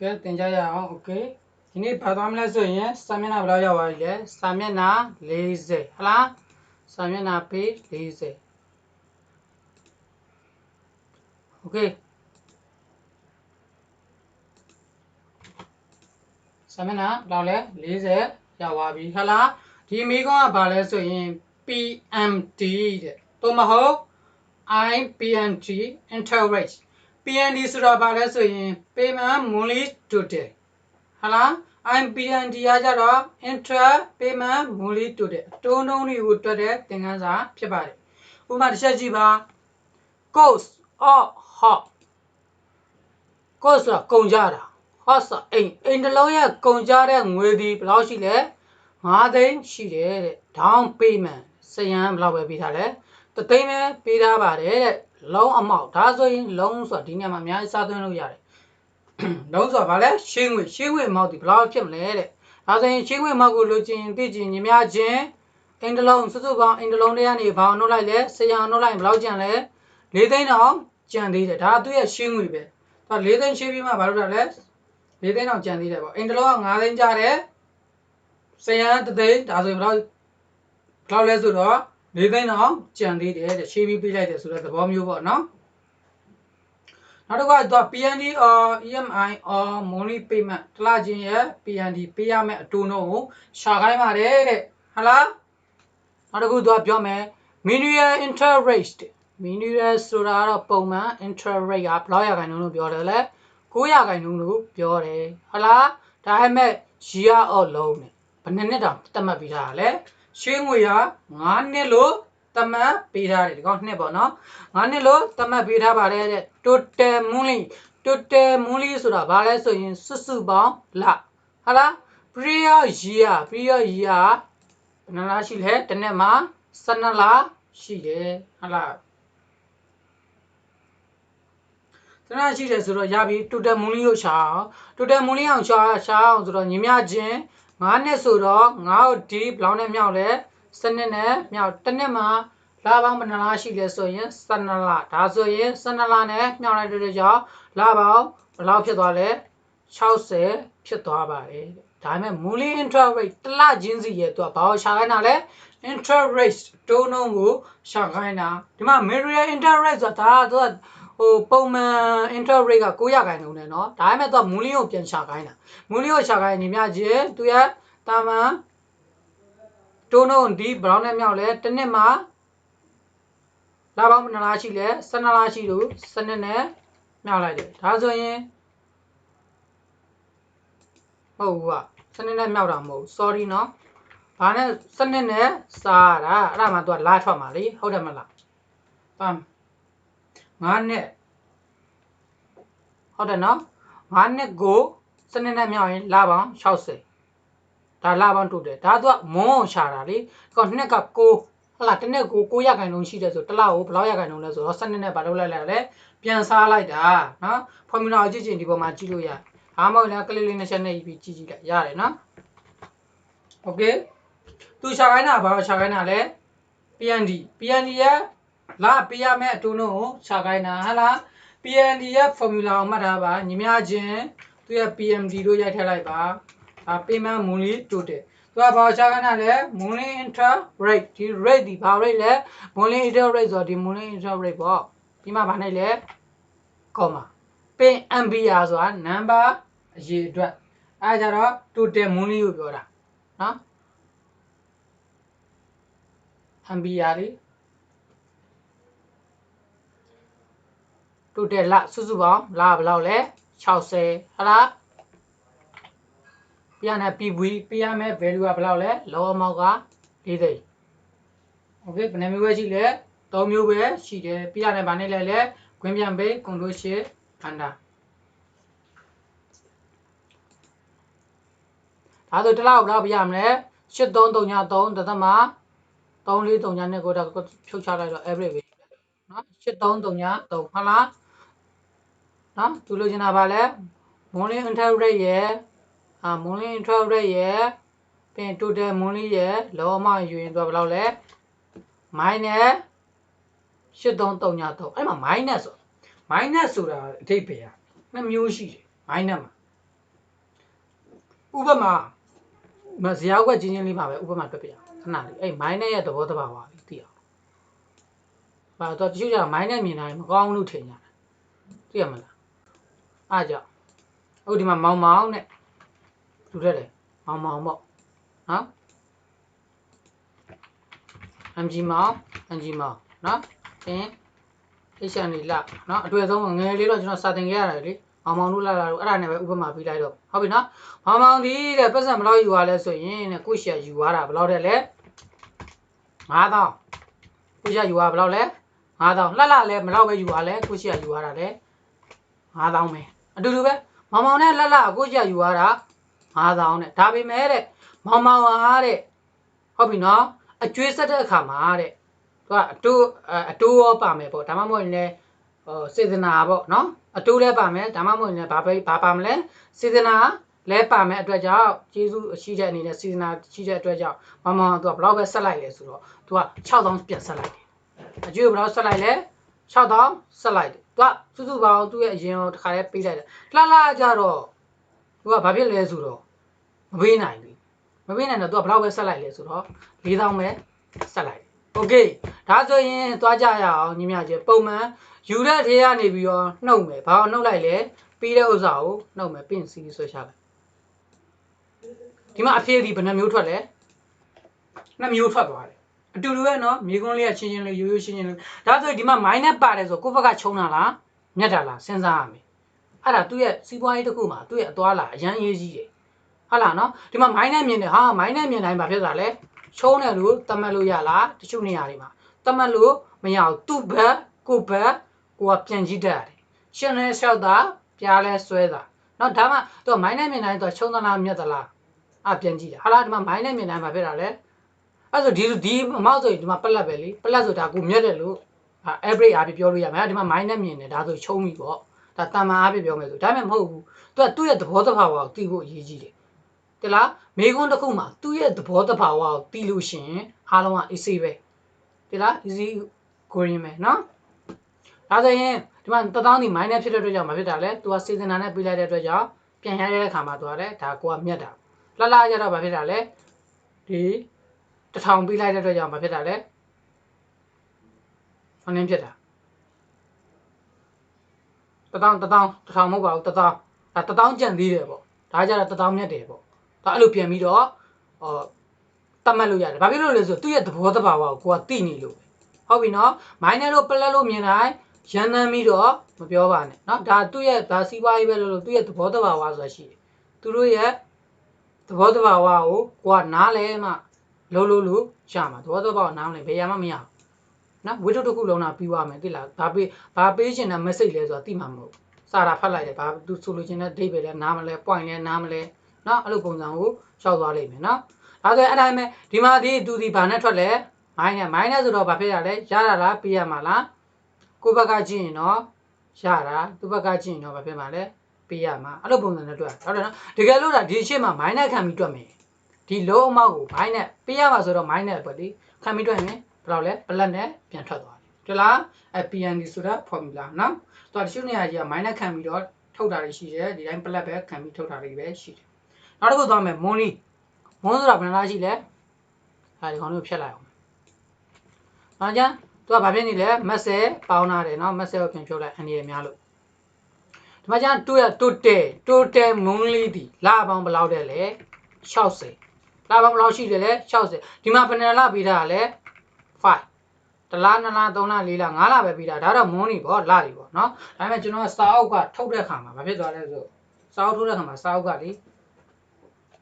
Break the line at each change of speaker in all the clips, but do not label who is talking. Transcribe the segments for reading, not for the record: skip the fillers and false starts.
ကဲတင်ကြရအောင်โอเคဒီနေ့ဘာသွားမလဲဆိုရင်စာမျက်နှာဘယ်လောက်ရောက်ပါပြီလဲစာမျက်နှာ40ဟလားစာမျက်နှာ page 40โอเคစာမျက်နှာဘယ်လောက်လဲ40ရောက်ပါပြီဟလားဒီမိကုန်းကဘာလဲဆိုရင် PMT တဲ့တော့မဟုတ် IPMT interest PMT ဆိုတာဘာလဲဆိုရင် payment monthly total ဟလား IPMT ကကြတော့ interest payment monthly total အတိုးနှုန်းတွေကိုတွက်တဲ့သင်ခန်းစာဖြစ်ပါတယ်ဥပမာတစ်ချက်ကြည့်ပါ cost of hot cost ဆိုတာကုန်ကြတာ hot ဆိုတာအိမ်တစ်လုံးရဲ့ကုန်ကြတဲ့ငွေဒီဘယ်လောက်ရှိလဲ9သိန်းရှိတယ်တဲ့ down payment စရန်ဘယ်လောက်ပဲပေးထားလဲ3သိန်းပဲပေးထားပါတယ်တဲ့လုံးအမောက်ဒါဆိုရင်လုံးဆိုတာဒီနေရာမှာအများကြီးစားသွင်းလို့ရတယ်လုံးဆိုတာဘာလဲရှင်းငွေအမောက်ဒီဘယ်လောက်ဖြစ်မလဲတဲ့ဒါဆိုရင်ရှင်းငွေအမောက်ကိုလိုချင်သိချင်ညီမချင်းအိမ်တစ်လုံးစုစုပေါင်းအိမ်တစ်လုံးထဲကနေဘာအောင်နှုတ်လိုက်လဲစရန်နှုတ်လိုက်ဘယ်လောက်ကျန်လဲ4သိန်းတော့ကျန်သေးတယ်ဒါသူ့ရဲ့ရှင်းငွေပဲဒါ4သိန်းရှင်းပြီးမှဘာလုပ်တာလဲ4သိန်းတော့ကျန်သေးတယ်ပေါ့အိမ်တစ်လုံးက9သိန်းကျတယ်စရန်3သိန်းဒါဆိုရင်ဘယ်လောက်လဲဆိုတော့4သိန်းတော့ကျန်သေးတယ်တဲ့ရှင်းပြီးပေးလိုက်တယ်ဆိုတဲ့သဘောမျိုးပေါ့နော်နောက်တစ်ခါတော့ PND or EMI or monthly payment တစ်လချင်းရဲ့ PND ပေးရမယ့်အတိုးနှုန်းကိုရှာခိုင်းပါတယ်တဲ့ဟုတ်လားနောက်တစ်ခုတော့ပြောမယ် minimal interest rate minimal ဆိုတာတော့ပုံမှန် interest rate ကဘယ်လောက်ရာခိုင်နှုန်းလို့ပြောတယ်လဲ9ရာခိုင်နှုန်းလို့ပြောတယ်ဟုတ်လားဒါပေမဲ့ year of loan နဲ့ဘယ်နှစ်တောင်သတ်မှတ်ပေးထားတာလဲရှင်းငွေက9နှစ်လို့သတ်မှတ်ပေးထားတယ်ဒီကောင်နှစ်ပေါ့နော်9နှစ်လို့သတ်မှတ်ပေးထားပါတယ်တဲ့ total monthly ဆိုတာဘာလဲဆိုရင်စုစုပေါင်းလဟုတ်လား period year ဘယ်နှလရှိလဲတစ်နှစ်မှာ12လရှိတယ်ဟုတ်လားရှိတယ်ဆိုတော့ရပြီ total monthly ကိုရှာအောင် total monthly အောင်ရှာအောင်ဆိုတော့ညီမချင်း9နှစ်ဆိုတော့9ကိုဒီဘလောက်နဲ့မြောက်လဲ7နှစ်နဲ့မြောက်တစ်နှစ်မှာလပေါင်းဘယ်နှလရှိလဲဆိုရင်12လဒါဆိုရင်12လနဲ့မြောက်လိုက်တဲ့ကြောင့်လပေါင်းဘယ်လောက်ဖြစ်သွားလဲ60ဖြစ်သွားပါတယ်ဒါပေမဲ့ monthly interest rate တစ်လချင်းစီရဲ့သူကဘာကိုရှာခိုင်းတာလဲ interest rate တိုးနှုန်းကိုရှာခိုင်းတာဒီမှာ material interest rate ဆိုတာသူကပုံမှန် interest rate က9ရာခိုင်နှုန်းနဲ့เนาะဒါပေမဲ့သူက monthly ကိုပြန်ရှာခိုင်းတာ monthly ကိုရှာခိုင်းညီမချင်းသူရဲ့တာမန်တိုးနှုန်းဒီဘယ်လောက်နဲ့မြောက်လဲတစ်နှစ်မှာလပေါင်းဘယ်နှလရှိလဲ12လရှိလို့12နဲ့မြောက်လိုက်တယ်ဒါဆိုရင်ဟုတ်ဘူးက12နဲ့မြောက်တာမဟုတ် sorry เนาะဘာနဲ့12နဲ့စားတာအဲ့ဒါမှသူကလာထွက်မှာလေဟုတ်တယ်မလားပမ်9နှစ်ဟုတ်တယ်နော်9နှစ်ကို12နဲ့မြောက်ရင်လပေါင်း60ဒါလပေါင်းတိုးတယ်ဒါသူကမွန်းရှာတာလေကောနှစ်က9ဟုတ်လားတစ်နှစ်ကို9ရာခိုင်နှုန်းရှိတယ်ဆိုတစ်လကိုဘယ်လောက်ရာခိုင်နှုန်းလဲဆိုတော့12နဲ့ဘာလုပ်လိုက်လဲပြန်စားလိုက်တာနော် formula ကိုကြည့်ဒီပေါ်မှာကြည့်လို့ရအားမဟုတ်လားကလေးလေးနဲ့ချက်နဲ့ပြီးကြည့်လိုက်ရတယ်နော် okay သူရှာခိုင်းတာဘာရှာခိုင်းတာလဲ PND ရဲ့လပေးရမယ့်အတိုးနှုန်းကိုရှာခိုင်းတာဟုတ်လား PND ရဲ့ formula ကိုမှတ်ထားပါညီမချင်းသူရဲ့ PMD လို့ရိုက်ထည့်လိုက်ပါpayment monthly total သူကဘာရှာခိုင်းတာလဲ monthly interest rate ဒီ rate ဒီဘာ rate လဲ monthly interest rate ဆိုတော့ဒီ monthly interest rate ပေါ့ဒီမှာဘာနဲ့လဲ comma pay MBR ဆိုတာ number အရေအတွက်အဲကြတော့ total monthly ကိုပြောတာနော် MBR လေး total လစုစုပေါင်းလဘယ်လောက်လဲ60ဟုတ်လားပြရမယ် PV ပြရမယ် value ကဘယ်လောက်လဲလောအမောက်က4သိန်း okay ဘယ်နှမျိုးပဲရှိလဲ3မျိုးပဲရှိတယ်ပြရမယ်ဗာနဲ့လဲခွင့်ပြန်ပေး control shift enter ဒါဆိုတစ်လောက်ဘယ်လောက်ပြရမလဲ8333တသမ3439နဲ့ကိုတော့ဖြုတ်ချလိုက်တော့ average ပဲနော်8333ဟုတ်လားနော်သူလိုချင်တာပါလဲ monthly interest rate ရဲ့ monthly interest rate ရဲ့ပြီးရင် total monthly ရဲ့လောအမောက်ယူရင်သူကဘယ်လောက်လဲ minus 8333အဲ့မှာ minus ဆိုတာအဓိပ္ပာယ်က2မျိုးရှိတယ် minus မှာ ဥပမာမဇရာကွက်ချင်းချင်းလေးပါပဲဥပမာပြပြခဏလေးအဲ့မိုင်းနဲ့ရဲ့သဘောတဘာဝလေးသိအောင်ဘာတော့တချို့ကျတော့မိုင်းနဲ့မြင်တိုင်းမကောင်းလို့ထင်ကြတယ်သိရမလားအားကြောင့်အခုဒီမှာမောင်မောင်နဲ့လူတက်တယ်မောင်မောင်ပေါ့နော်MG မောင်နော်သင်အိရှာနေလနော်အတွေ့အဆုံးငယ်လေးတော့ကျွန်တော်စာသင်ခဲ့ရတယ်လေမောင်မောင်တို့လာတို့အဲ့ဒါနဲ့ပဲဥပမာပေးလိုက်တော့ဟုတ်ပြီနော်မောင်မောင်ဒီတဲ့ပတ်စံဘယ်လောက်ယူရလဲဆိုရင်တဲ့ကိုရှာယူရတာဘယ်လောက်တဲ့လဲ9000ကိုရှာယူရဘယ်လောက်လဲ9000လှလဲဘယ်လောက်ပဲယူရလဲကိုရှာယူရတာလဲ9000ပဲအတူတူပဲမောင်မောင်နဲ့လှကိုရှာယူရတာ9000နဲ့ဒါပေမဲ့တဲ့မောင်မောင်ဟာတဲ့ဟုတ်ပြီနော်အကျွေးဆက်တဲ့အခါမှာတဲ့သူကအတိုးရောပါမယ်ပေါ့ဒါမှမဟုတ်ရင်လည်းစေတနာပေါ့နော်အတိုးလည်းပါမယ်ဒါမှမဟုတ်ရင်လည်းဘာပါမလဲစေတနာလဲပါမယ်အတွက်ကြောင့်ကျေးဇူးရှိတဲ့အနေနဲ့စေတနာရှိတဲ့အတွက်ကြောင့်မမသူကဘယ်လောက်ပဲဆက်လိုက်လဲဆိုတော့သူက6000ပြန်ဆက်လိုက်တယ်အကျွေးဘယ်လောက်ဆက်လိုက်လဲ6000ဆက်လိုက်တယ်သူကစုစုပေါင်းသူ့ရဲ့အရင်တခါလေးပေးလိုက်တယ်လှကြတော့သူကဘာဖြစ်လဲဆိုတော့မပေးနိုင်ဘူးမပေးနိုင်တော့သူကဘယ်လောက်ပဲဆက်လိုက်လဲဆိုတော့4000ပဲဆက်လိုက်โอเคဒါဆိုရင်သွားကြရအောင်ညီမကြီးပုံမှန်ယူတဲ့ထေးကနေပြီးတော့နှုတ်မယ်ဘာအောင်နှုတ်လိုက်လဲပြီးတဲ့ဥစ္စာကိုနှုတ်မယ်ပင့်စီဆွဲချလိုက်ဒီမှာအဖြေဒီဘယ်နှမျိုးထွက်လဲ2မျိုးထွက်သွားတယ်အတူတူပဲเนาะမြေခွန်းလေးကချင်းချင်းလေးရိုးရိုးချင်းချင်းလေးဒါဆိုရင်ဒီမှာ minus ပါတယ်ဆိုကိုယ့်ဘက်ကခြုံတာလားမြတ်တာလားစဉ်းစားရမယ်အဲ့ဒါသူ့ရဲ့စီးပွားရေးတစ်ခုမှာသူ့ရဲ့အသွားလာအရန်ရေးကြီးတယ်ဟုတ်လားเนาะဒီမှာ minus မြင်တယ်ဟာ minus မြင်တိုင်းဘာဖြစ်တာလဲချုံးတယ်လို့တတ်မှတ်လို့ရလားတချို့နေရာတွေမှာတတ်မှတ်လို့မရဘူးသူ့ဘက်ကိုကပြန်ကြည့်တတ်တယ်ရှင်းလဲလျှောက်တာပြားလဲဆွဲတာเนาะဒါမှသူက minus မြင်တိုင်းသူကချုံးသလားမြတ်သလားပြန်ကြည့်တယ်ဟာလားဒီမှာ minus မြင်တိုင်းဘာဖြစ်တာလဲအဲ့ဆိုဒီအမောက်ဆိုရင်ဒီမှာပလက်ပဲလေပလက်ဆိုတာကိုမြတ်တယ်လို့average အားဖြင့်ပြောလို့ရမယ်ဒီမှာ minus မြင်တယ်ဒါဆိုချုံးပြီပေါ့ဒါတန်မာအားဖြင့်ပြောမယ်ဆိုဒါမှမဟုတ်ဘူးသူ့ရဲ့သဘောတဘာဝကိုသိဖို့အရေးကြီးတယ်တလားမေခွန်းတစ်ခုမှာသူ့ရဲ့သဘောတဘာဝကိုသိလို့ရှိရင်အားလုံးက easy ပဲတလား easy going ပဲเนาะဒါဆိုရင်ဒီမှာ1000ဒီ minus ဖြစ်တဲ့အတွက်ကြောင့်မဖြစ်တာလဲသူကစေတနာနဲ့ပြီးလိုက်တဲ့အတွက်ကြောင့်ပြန်ရတဲ့အခါမှာသူကလည်းဒါကိုကမြတ်တာလှကြတော့မဖြစ်တာလဲဒီ1000ပြီးလိုက်တဲ့အတွက်ကြောင့်မဖြစ်တာလဲအနည်းဖြစ်တာ1000မဟုတ်ပါဘူး1000ဒါ1000ကျန်သေးတယ်ပေါ့ဒါကြတော့1000မြတ်တယ်ပေါ့ဒါအဲ့လိုပြန်ပြီးတော့တတ်မှတ်လို့ရတယ်ဘာဖြစ်လို့လဲဆိုသူ့ရဲ့သဘောတဘာဝကိုကိုကသိနေလို့ဟုတ်ပြီနော် minus လို့ plus လို့မြင်တိုင်းရန်တမ်းပြီးတော့မပြောပါနဲ့เนาะဒါသူ့ရဲ့ဒါစီးပွားရေးပဲလို့သူ့ရဲ့သဘောတဘာဝဆိုတာရှိတယ်သူတို့ရဲ့သဘောတဘာဝကိုကိုကနားလဲမှလို့ရမှာသဘောတဘာဝနားမလဲဘယ်ရမှမရဘူးနော်ဝိတုတစ်ခုလုံးတော့ပြီးသွားမယ်သိလားဘာပေးချင်တဲ့ message လဲဆိုတာသိမှာမဟုတ်စာတာဖတ်လိုက်တယ်ဘာသူဆိုလိုချင်တဲ့ date ပဲလဲနားမလဲ point လဲနားမလဲနော်အဲ့လိုပုံစံကိုရှောက်သွားလိမ့်မယ်နော်ဒါဆိုအဲ့တိုင်းပဲဒီမှာသူဒီဘာနဲ့ထွက်လဲ minus ဆိုတော့ဘာဖြစ်ရလဲရတာလားပေးရမှာလားကိုယ့်ဘက်ကကြည့်ရင်တော့ရတာသူ့ဘက်ကကြည့်ရင်တော့ဘာဖြစ်မှာလဲပေးရမှာအဲ့လိုပုံစံနဲ့တွက်ဟုတ်တယ်နော်တကယ်လို့ဒါဒီအချက်မှာ minus ခံပြီးတွက်မယ်ဒီလုံးအမောက်ကို minus ပေးရမှာဆိုတော့ minus ပဲလေခံပြီးတွက်ရင်ဘယ်လောက်လဲ plus နဲ့ပြန်ထွက်သွားတယ်လား PND ဆိုတာ formula နော်သူကတချို့နေရာကြီးက minus ခံပြီးတော့ထုတ်တာတွေရှိတယ်ဒီတိုင်း plus ပဲခံပြီးထုတ်တာတွေပဲရှိတယ်နောက်တစ်ခုသွားမယ် မွန်းဆိုတာဘယ်နှလားရှိလဲဒီခေါင်းလေးကိုဖြတ်လိုက်အောင်နောက်ကြသူကဘာဖြစ်နေလဲမက်ဆယ်ပေါင်းထားတယ်နော်မက်ဆယ်ကိုပြန်ဖြုတ်လိုက်အနေရများလို့ဒီမှာကျန်တိုတယ်မွန်းလေးဒီလာပေါင်းဘယ်လောက်တဲ့လဲ60လာပေါင်းဘယ်လောက်ရှိတယ်လဲ60ဒီမှာဘယ်နှလားပေးထားတာလဲ5တလား2လား3လား4လား5လားပဲပြီးတာဒါတော့မွန်းနေပေါ့လာပြီပေါ့နော်ဒါပေမဲ့ကျွန်တော်စာအုပ်ကထုတ်တဲ့ခါမှာမဖြစ်သွားလဲဆိုစာအုပ်ထုတ်တဲ့ခါမှာစာအုပ်ကလေ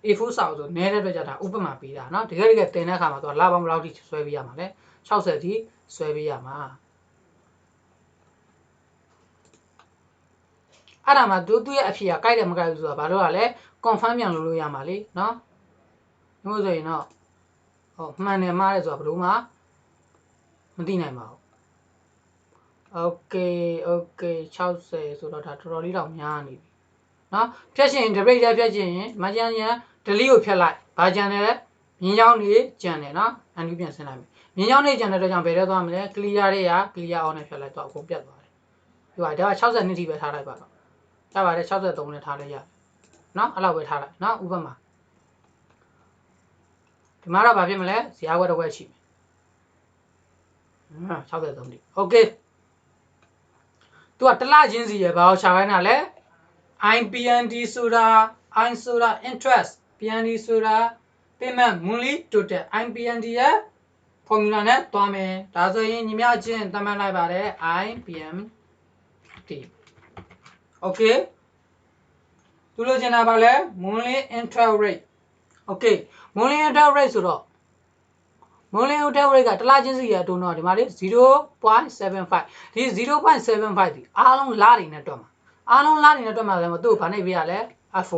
A4 စာအုပ်ဆိုနဲတဲ့အတွက်ကြောင့်ဒါဥပမာပေးတာနော်တကယ်တင်တဲ့ခါမှာသူကလာပေါင်းဘယ်လောက်ထိဆွဲပေးရမှာလဲ60ထိဆွဲပေးရမှာအဲ့ဒါမှသူ့ရဲ့အဖြေကကြိုက်တယ်မကြိုက်ဘူးဆိုတာဘာလို့ လဲ confirm ပြန်လုပ်လို့ရမှာလေနော်လို့ဆိုရင်တော့မှန်တယ်မှားတယ်ဆိုတာဘယ်လို့မှမသိနိုင်ပါဘူး okay 60ဆိုတော့ဒါတော်တော်လေးတော့များနေပြီနော်ဖြတ်ရှင် debate ဖြတ်ရှင်မကြမ်းdelete ကိုဖြတ်လိုက်ဘာကြံတယ်လဲမြင်းချောင်းနေကြံတယ်နော်အန်ယူပြန်ဆင်းလိုက်မယ်မြင်းချောင်းနေကြံတဲ့အတွက်ကြောင့်ဘယ်ထဲသွားမလဲ clear တွေက clear on နဲ့ဖြတ်လိုက်တော့အကုန်ပြတ်သွားတယ်ဒီပါဒါက60နှစ်ထိပဲထားလိုက်ပါတော့ဒါပါတယ်63နဲ့ထားလိုက်ရတယ် နော်အဲ့လောက်ပဲထားလိုက်နော်ဥပမာဒီမှာတော့ဘာဖြစ်မလဲဇာတ်ဝက်တစ်ဝက်ရှိမယ်63တိ okay သူကတစ်လချင်းစီရဘာကိုရှာခိုင်းတာလဲ IPND ဆိုတာ I ဆိုတာ interest PND ဆိုတာ payment monthly total IPND ရဲ့ formula နဲ့တွားမယ်ဒါဆိုရင်ညီမချင်းသတ်မှတ်လိုက်ပါတယ် IPND okay သူလိုချင်တာပါလဲ monthly interest rate okay monthly interest rate ဆိုတော့ monthly interest rate ကတစ်လချင်းစီရအတုံးတော့ဒီမှာလေ 0.75 ဒီ 0.75 ဒီအားလုံးလားတွေနဲ့တွက်မှာအားလုံးလားတွေနဲ့တွက်မှာလည်းမသူ့ဘာနေပြရလဲ F4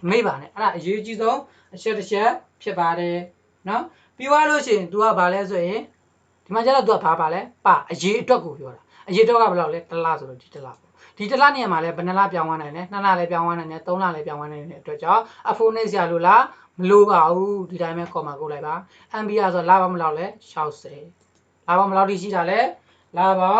မေးပါနဲ့အဲ့ဒါအရေးကြီးဆုံးအချက်တစ်ချက်ဖြစ်ပါတယ်နော်ပြီးသွားလို့ရှိရင် तू ကဘာလဲဆိုရင်ဒီမှာကျတော့ तू ကဘာပါလဲပါအရေးအတွက်ကိုပြောတာအရေးအတွက်ကဘယ်လောက်လဲတစ်လဆိုတော့ဒီတစ်လဒီတစ်လနေရာမှာလဲဘယ်နှလပြောင်းသွားနိုင်လဲနှစ်လလဲပြောင်းသွားနိုင်တယ်သုံးလလဲပြောင်းသွားနိုင်တဲ့အတွက်ကြောင့် F4 နဲ့ဆရာလို့လားမလို့ပါဘူးဒီတိုင်းပဲခေါ်မှာကိုလိုက်ပါ MBR ဆိုလာပါမလောက်လဲ60လာပါမလောက်ထိရှိတာလဲလာပါ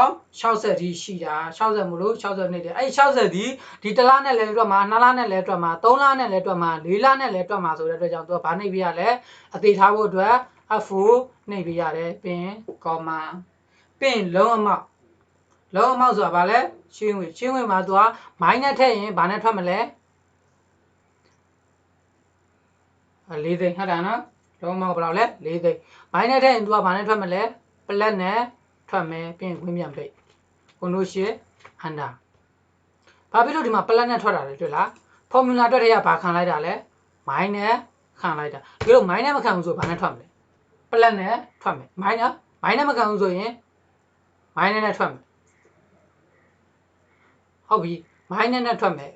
60ထိရှိတာ60မလို့60နေတယ်အဲ့60ဒီတစ်လနဲ့လဲတွက်မှာနှစ်လနဲ့လဲတွက်မှာသုံးလနဲ့လဲတွက်မှာလေးလနဲ့လဲတွက်မှာဆိုတဲ့အတွက်ကြောင့်သူကဘာနှိပ်ပြရလဲအသေးထားဖို့အတွက် F4 နှိပ်ပြရတယ်ပင်ကောမပင်လုံးအမောက်ဆိုတာဘာလဲရှင်းဝင်မှာသူကမိုင်းနဲ့ထည့်ရင်ဘာနဲ့ထွက်မလဲ4သိန်းဟုတ်တာနော်လုံးမောက်ဘယ်လောက်လဲ4သိန်းမိုင်းနဲ့ထည့်ရင်သူကဘာနဲ့ထွက်မလဲပလက်နဲ့ထွက်မယ်ပြင်ခွင့်ပြန်ပိတ်ကိုနိုရှေအန်ဒါဘာဖြစ်လို့ဒီမှာပလက်နဲ့ထွက်တာလဲတွေ့လားဖော်မြူလာတွက်တဲ့ကဘာခံလိုက်တာလဲမိုင်းနဲ့ခံလိုက်တာဒီလိုမိုင်းနဲ့မခံဘူးဆိုဘာနဲ့ထွက်မလဲပလက်နဲ့ထွက်မယ်မိုင်းနဲ့မခံဘူးဆိုရင်မိုင်းနဲ့ထွက်မယ်ဟုတ်ပြီမိုင်းနဲ့ထွက်မယ်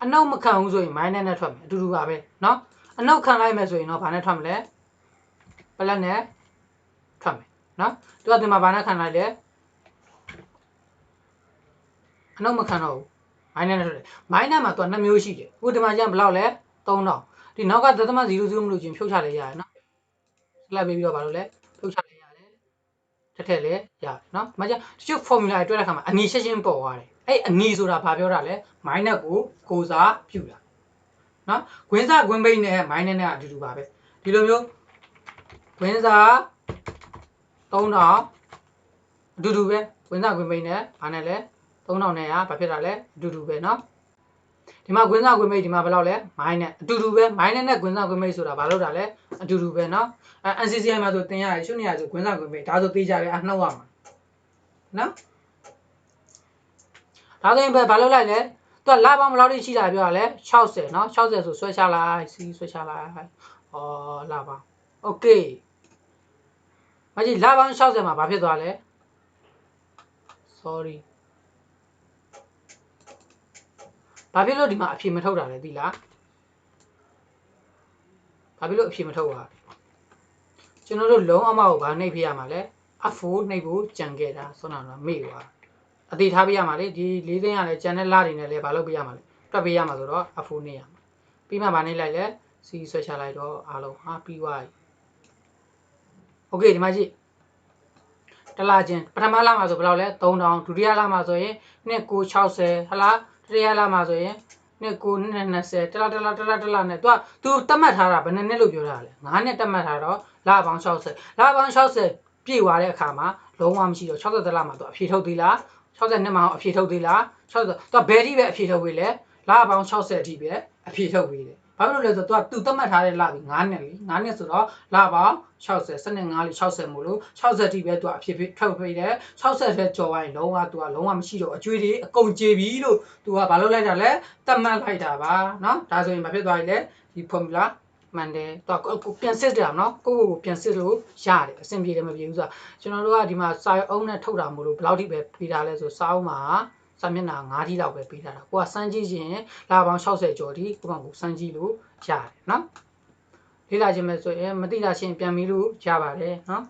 အနှုတ်မခံဘူးဆိုရင်မိုင်းနဲ့ထွက်မယ်အတူတူပါပဲเนาะအနှုတ်ခံလိုက်မယ်ဆိုရင်တော့ဘာနဲ့ထွက်မလဲပလက်နဲ့ထွက်မယ်เนาะသူကဒီမှာဘာနဲ့ခံလိုက်လဲအနှုတ်မခံတော့ဘူးမိုင်းနဲ့ထွက်တယ်မိုင်းနဲ့မှာသူက2မျိုးရှိတယ်အခုဒီမှာကျန်ဘယ်လောက်လဲ3000ဒီနောက်ကသသမ00မလို့ချင်းဖြုတ်ချလိုက်ရတယ်เนาะစလိုက်ပြီးတော့ဘာလို့လဲဖြုတ်ချလိုက်ရတယ်ထက်လဲရတယ်เนาะဒီမှာကျန်တချို့ formula တွေတွက်တဲ့အခါမှာအနီရှင်းပေါ်သွားတယ်အဲ့အနီဆိုတာဘာပြောတာလဲမိုင်းနဲ့ကိုစားပြုတာနော်ဂွင်းစားဂွင်းပိတ်နဲ့မိုင်းနဲ့အတူတူပါပဲဒီလိုမျိုးဂွင်းစား3000အတူတူပဲဂွင်းစားဂွင်းပိတ်နဲ့ဘာနဲ့လဲ3000နဲ့ဘာဖြစ်တာလဲအတူတူပဲနော်ဒီမှာဂွင်းစားဂွင်းပိတ်ဒီမှာဘယ်လောက်လဲမိုင်းနဲ့အတူတူပဲမိုင်းနဲ့ဂွင်းစားဂွင်းပိတ်ဆိုတာဘာလို့တာလဲအတူတူပဲနော်NCCI မှာဆိုသင်ရတယ်ရှုနေရဆိုဂွင်းစားဂွင်းပိတ်ဒါဆိုသိကြပဲနှုတ်ရမှာနော်ဒါဆိုရင်ဘာလုပ်လိုက်လဲသူကလာပေါင်းဘယ်လောက်ထိရှိတာပြောရလဲ60เนาะ60ဆိုဆွဲချလိုက်စီးဆွဲချလိုက်လာပေါင်းโอเคမကြီးလာပေါင်း60မှာဘာဖြစ်သွားလဲ sorry ဘာဖြစ်လို့ဒီမှာအဖြေမထုတ်တာလဲသိလားဘာဖြစ်လို့အဖြေမထုတ်တာကျွန်တော်တို့လုံးအမကိုဘာနှိပ်ပြရမှာလဲ F4 နှိပ်ဖို့ကြံခဲ့တာဆိုတော့မေ့သွားအသေးထားပြရမှာလေဒီ4သိန်းရလဲကျန်တဲ့လတွေနဲ့လဲဘာလုပ်ပြရမှာလဲတွက်ပြရမှာဆိုတော့ F4 နေရမှာပြီးမှဗာနေလိုက်လဲစီဆွဲချလိုက်တော့အားလုံးဟာပြီးသွားပြီโอเคဒီမှာကြည့်တလချင်းပထမလမှာဆိုဘယ်လောက်လဲ3000ဒုတိယလမှာဆိုရင်2960ဟလားတတိယလမှာဆိုရင်2920တလနဲ့သူတတ်မှတ်ထားတာဘယ်နှစ်လို့ပြောတာလဲ9နှစ်တတ်မှတ်ထားတော့လပေါင်း60လပေါင်း60ပြည့်သွားတဲ့အခါမှာလုံးဝမရှိတော့60လမှာသူအဖြေထုတ်သေးလား62မှာအဖြေထုတ်သေးလား60သူဘယ်ထိပဲအဖြေထုတ်ပေးလဲလပေါင်း60အထိပဲအဖြေထုတ်ပေးတယ်ဘာဖြစ်လို့လဲဆိုတော့သူသတ်မှတ်ထားတဲ့လပြီး9နှစ်လေ9နှစ်ဆိုတော့လပေါင်း60စနစ်9လေး60မို့လို့60ထိပဲသူအဖြေထုတ်ပေးတယ်60ထဲကျော်သွားရင်လုံးဝသူကလုံးဝမရှိတော့အကျွေးတွေအကုန်ကျေပြီလို့သူကဘာလုပ်လိုက်တာလဲသတ်မှတ်လိုက်တာပါเนาะဒါဆိုရင်ဘာဖြစ်သွားပြီလဲဒီ formula မှန်တယ်သူကပြန်စစ်တယ်เนาะကိုပြန်စစ်လို့ရတယ်အဆင်ပြေတယ်မပြေဘူးဆိုတော့ကျွန်တော်တို့ကဒီမှာစာအုပ်နဲ့ထုတ်တာမို့လို့ဘယ်လောက်ထိပဲပေးထားလဲဆိုစာအုပ်မှာစာမျက်နှာ9ထိလောက်ပဲပေးထားတာကိုကစမ်းကြည့်ရင်လာပေါင်း60ကျော်ထိကိုကစမ်းကြည့်လို့ရတယ်เนาะလေ့လာခြင်းမဲ့ဆိုရင်မသိတာရှင်ပြန်ပြီးလို့ရပါတယ်เนาะ